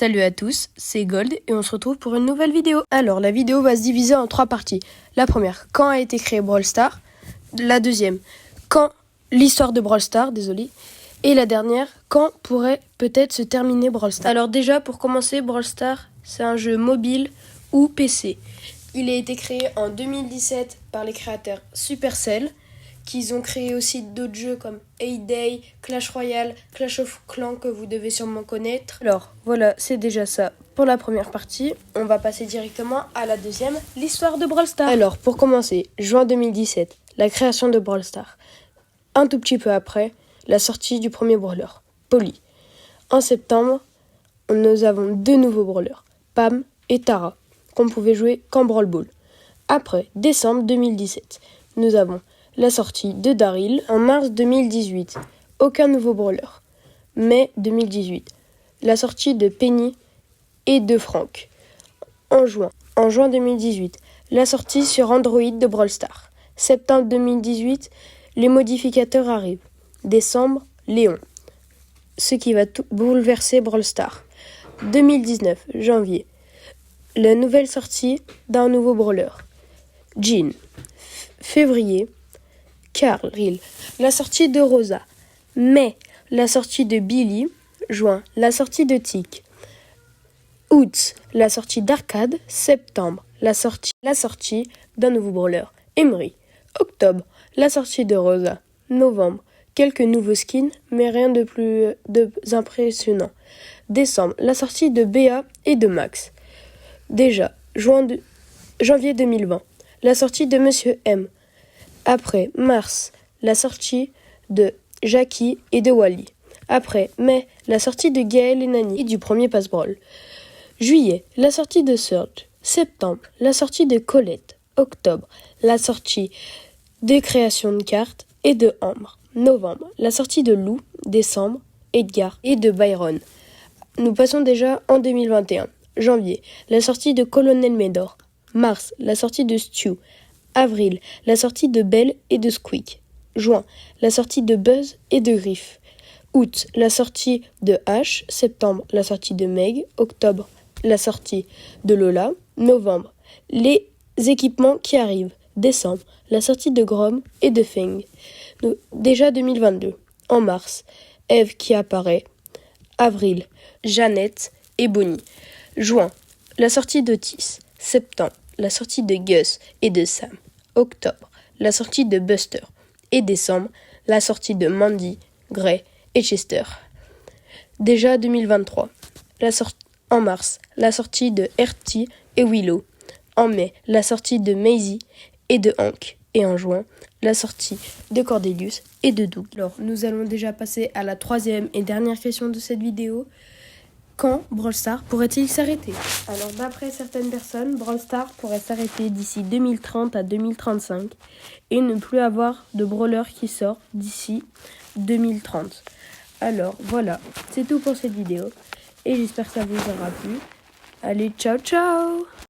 Salut à tous, c'est Gold et on se retrouve pour une nouvelle vidéo. Alors la vidéo va se diviser en 3 parties. La première, quand a été créé Brawl Stars. La deuxième, quand l'histoire de Brawl Stars, désolé. Et la dernière, quand pourrait peut-être se terminer Brawl Stars. Alors déjà pour commencer, Brawl Stars, c'est un jeu mobile ou PC. Il a été créé en 2017 par les créateurs Supercell, qu'ils ont créé aussi d'autres jeux comme Hay-Day, Clash Royale, Clash of Clans que vous devez sûrement connaître. Alors voilà, c'est déjà ça pour la première partie. On va passer directement à la deuxième, l'histoire de Brawl Stars. Alors pour commencer, juin 2017, la création de Brawl Stars. Un tout petit peu après, la sortie du premier brawler, Polly. En septembre, nous avons 2 nouveaux brawlers, Pam et Tara, qu'on pouvait jouer qu'en Brawl Ball. Après, décembre 2017, nous avons la sortie de Daryl. En mars 2018, aucun nouveau brawler. Mai 2018, la sortie de Penny et de Frank. En juin 2018, la sortie sur Android de Brawl Stars. Septembre 2018, les modificateurs arrivent. Décembre, Léon. Ce qui va tout bouleverser Brawl Stars. 2019, janvier, la nouvelle sortie d'un nouveau brawler, Jean. Février, Carl, la sortie de Rosa. Mai, la sortie de Billy. Juin, la sortie de Tick. Août, la sortie d'Arcade. Septembre, la sortie d'un nouveau brawler, Emery. Octobre, la sortie de Rosa. Novembre, quelques nouveaux skins, mais rien de plus impressionnant. Décembre, la sortie de Béa et de Max. Déjà, janvier 2020, la sortie de Monsieur M. Après, mars, la sortie de Jackie et de Wally. Après, mai, la sortie de Gaël et Nani et du premier passe-brawl. Juillet, la sortie de Surge. Septembre, la sortie de Colette. Octobre, la sortie des créations de cartes et de Ambre. Novembre, la sortie de Lou. Décembre, Edgar et de Byron. Nous passons déjà en 2021. Janvier, la sortie de Colonel Médor. Mars, la sortie de Stu. Avril, la sortie de Belle et de Squeak. Juin, la sortie de Buzz et de Griff. Août, la sortie de Ash. Septembre, la sortie de Meg. Octobre, la sortie de Lola. Novembre, les équipements qui arrivent. Décembre, la sortie de Grom et de Feng. Déjà 2022. En mars, Eve qui apparaît. Avril, Jeannette et Bonnie. Juin, la sortie d'Otis. Septembre, la sortie de Gus et de Sam. Octobre, la sortie de Buster. Et décembre, la sortie de Mandy, Gray et Chester. Déjà 2023. En mars, la sortie de RT et Willow. En mai, la sortie de Maisie et de Hank. Et en juin, la sortie de Cordelius et de Doug. Alors, nous allons déjà passer à la troisième et dernière question de cette vidéo. Quand Brawl Stars pourrait-il s'arrêter? Alors d'après certaines personnes, Brawl Stars pourrait s'arrêter d'ici 2030 à 2035 et ne plus avoir de brawler qui sort d'ici 2030. Alors voilà, c'est tout pour cette vidéo et j'espère que ça vous aura plu. Allez, ciao ciao!